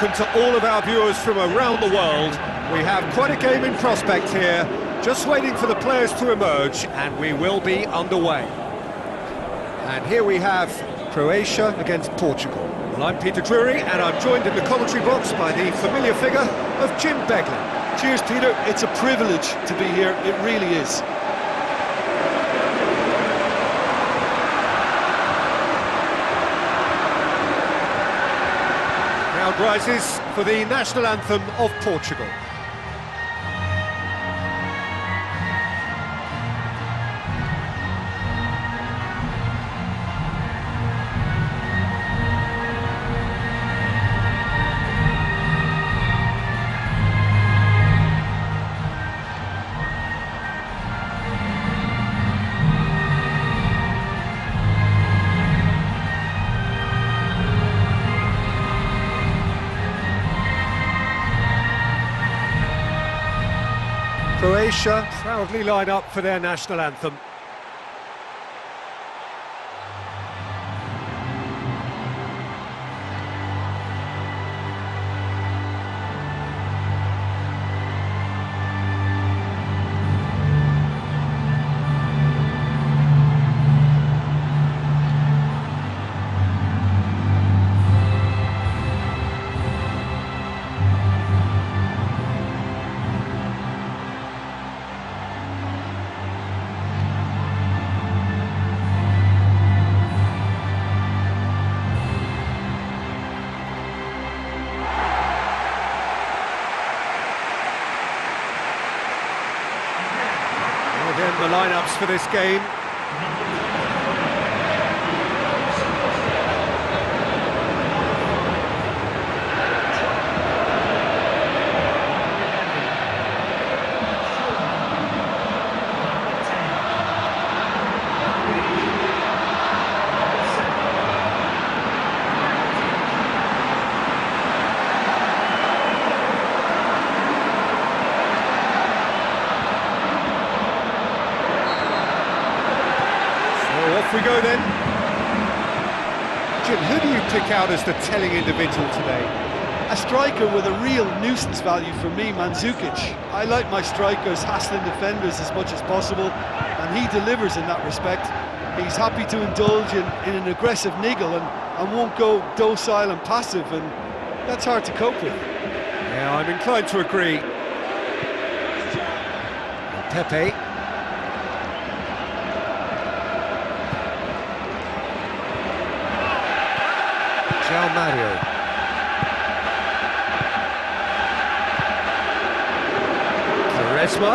welcome to all of our viewers from around the world. We have quite a game in prospect here, just waiting for the players to emerge, and we will be underway. And here we have Croatia against Portugal. Well, I'm Peter Drury, and I'm joined in the commentary box by the familiar figure of Jim Beglin. Cheers, Peter. It's a privilege to be here. It really is. Crowd rises for the national anthem of Portugal. Croatia proudly line up for their national anthem. Again, the lineups for this game. Off we go then. Jim, who do you pick out as the telling individual today? A striker with a real nuisance value for me, Mandzukic. I like my strikers hassling defenders as much as possible, and he delivers in that respect. He's happy to indulge in an aggressive niggle and won't go docile and passive, and that's hard to cope with. Yeah, I'm inclined to agree. Pepe. Mario. Quaresma.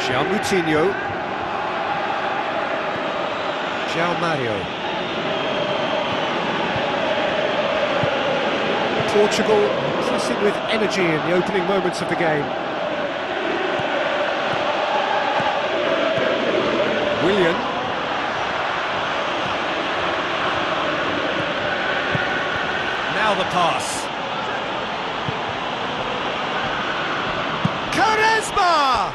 Moutinho. Mario. Portugal pressing with energy in the opening moments of the game. Willian. Now the pass. Quaresma!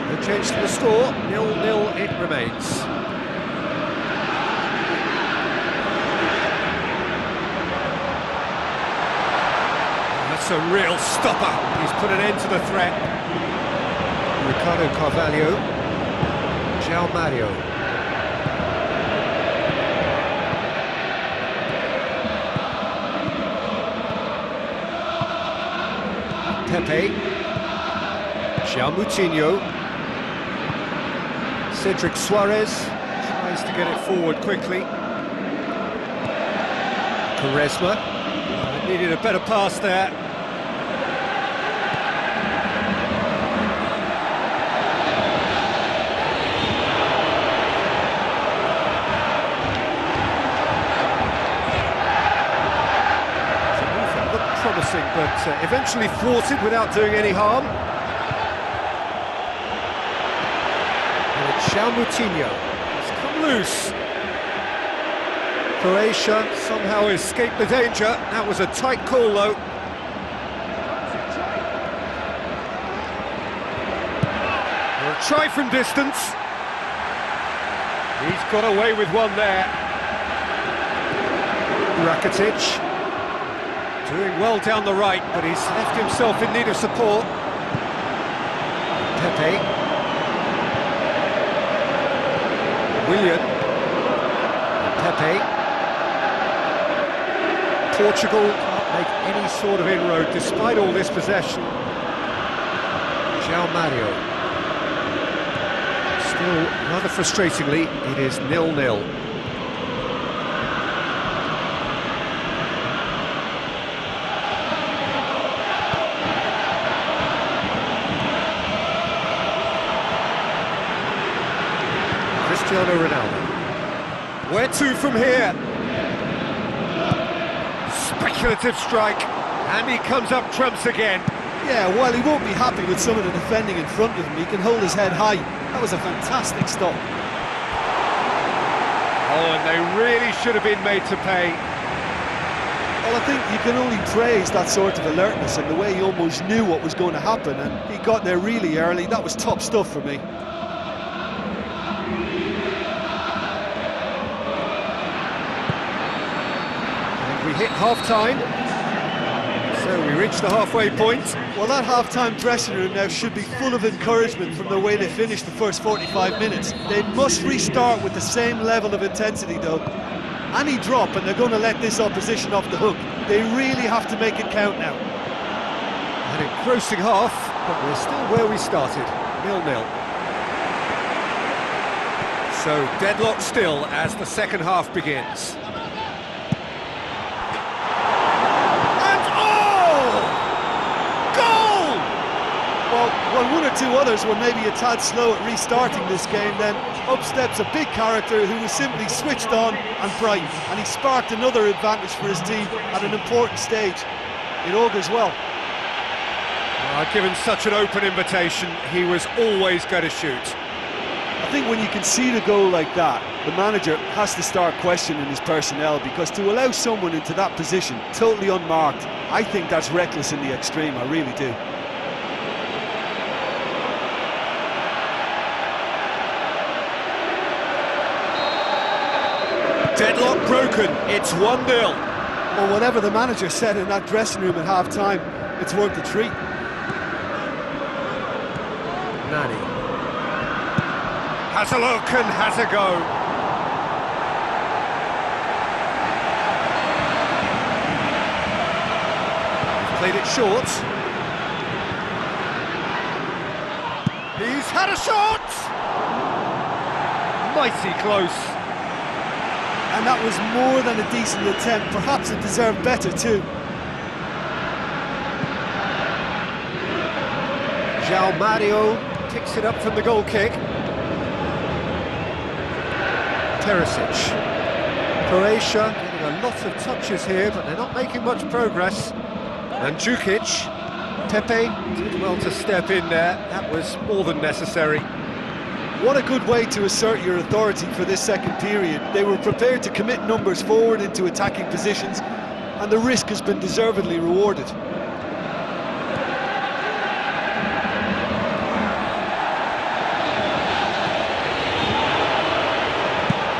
No change to the score, 0-0 it remains. That's a real stopper. He's put an end to the threat. Ricardo Carvalho. Mario. Pepe. Moutinho. Cedric Suarez tries to get it forward quickly. Quaresma. Needed a better pass there. Promising, but eventually thwarted without doing any harm. And it's Moutinho. It's come loose. Croatia somehow escaped the danger. That was a tight call, though. They'll try from distance. He's got away with one there. Rakitic doing well down the right, but he's left himself in need of support. Pepe. Willian. Pepe. Portugal can't make any sort of inroad despite all this possession. João Mario. Still, rather frustratingly, it is 0-0. Cristiano Ronaldo. Where to from here? Speculative strike, and he comes up trumps again. Yeah, while he won't be happy with some of the defending in front of him, he can hold his head high. That was a fantastic stop. Oh, and they really should have been made to pay. Well, I think you can only praise that sort of alertness and the way he almost knew what was going to happen, and he got there really early. That was top stuff for me. We hit half-time, so we reach the halfway point. Well, that half-time dressing room now should be full of encouragement from the way they finished the first 45 minutes. They must restart with the same level of intensity, though. Any drop and they're going to let this opposition off the hook. They really have to make it count now. An engrossing half, but we're still where we started, 0-0. So deadlock still as the second half begins. Well, one or two others were maybe a tad slow at restarting this game, then up steps a big character who was simply switched on and bright, and he sparked another advantage for his team at an important stage. It augurs well. Given such an open invitation, he was always going to shoot. I think when you concede a goal like that, the manager has to start questioning his personnel, because to allow someone into that position, totally unmarked, I think that's reckless in the extreme, I really do. Deadlock broken, it's 1-0. Well, whatever the manager said in that dressing room at half-time, it's worth the treat. Nani has a look and has a go. Played it short. He's had a shot! Mighty close. And that was more than a decent attempt, perhaps it deserved better too. João Mario picks it up from the goal kick. Perisic. Croatia getting a lot of touches here, but they're not making much progress. And Djukic. Pepe did well to step in there, that was more than necessary. What a good way to assert your authority for this second period. They were prepared to commit numbers forward into attacking positions, and the risk has been deservedly rewarded.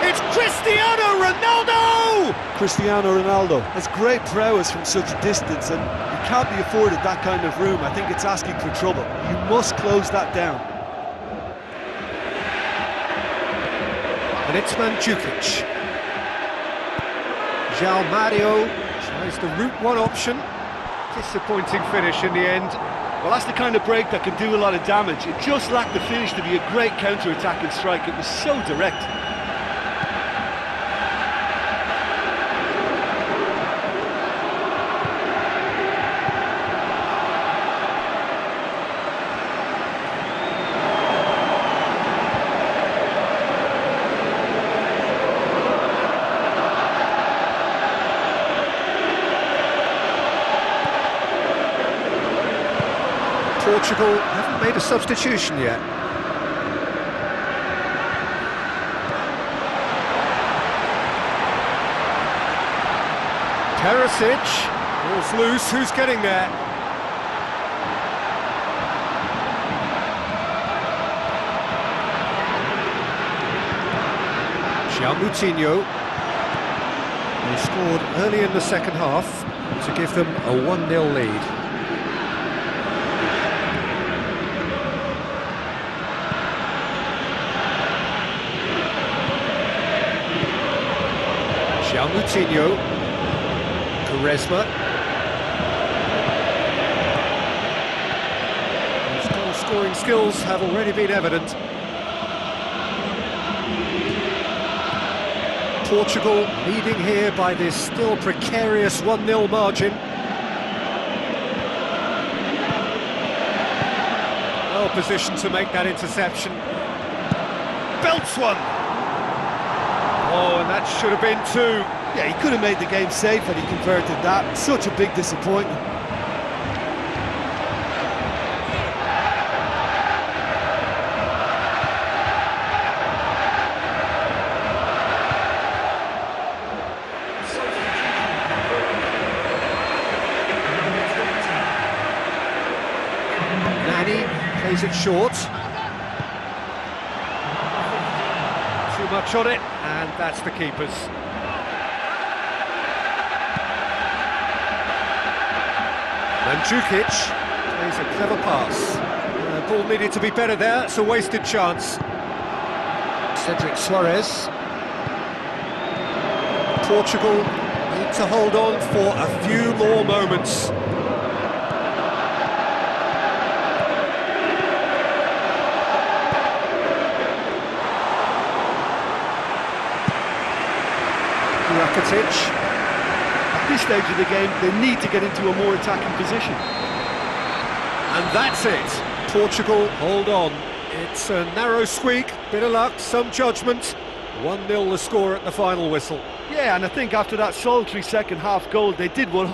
It's Cristiano Ronaldo! Cristiano Ronaldo has great prowess from such a distance, and you can't be afforded that kind of room. I think it's asking for trouble. You must close that down. And it's Djukic. João Mario tries the route one option. Disappointing finish in the end. Well, that's the kind of break that can do a lot of damage. It just lacked the finish to be a great counter-attacking strike. It was so direct. Portugal haven't made a substitution yet. Perisic, ball's loose, who's getting there? Moutinho. They scored early in the second half to give them a 1-0 lead. Moutinho, Quaresma. His goal-scoring skills have already been evident. Portugal leading here by this still precarious 1-0 margin. Well positioned to make that interception. Belts one! Oh, and that should have been two. Yeah, he could have made the game safe and he converted that. Such a big disappointment. Nani plays it short. Too much on it, and that's the keeper's. Mandzukic plays a clever pass. Ball needed to be better there, it's a wasted chance. Cedric Suarez. Portugal need to hold on for a few more moments. Rakitic. At this stage of the game, they need to get into a more attacking position. And that's it. Portugal hold on. It's a narrow squeak, bit of luck, some judgment. 1-0 the score at the final whistle. Yeah, and I think after that solitary second half goal, they did what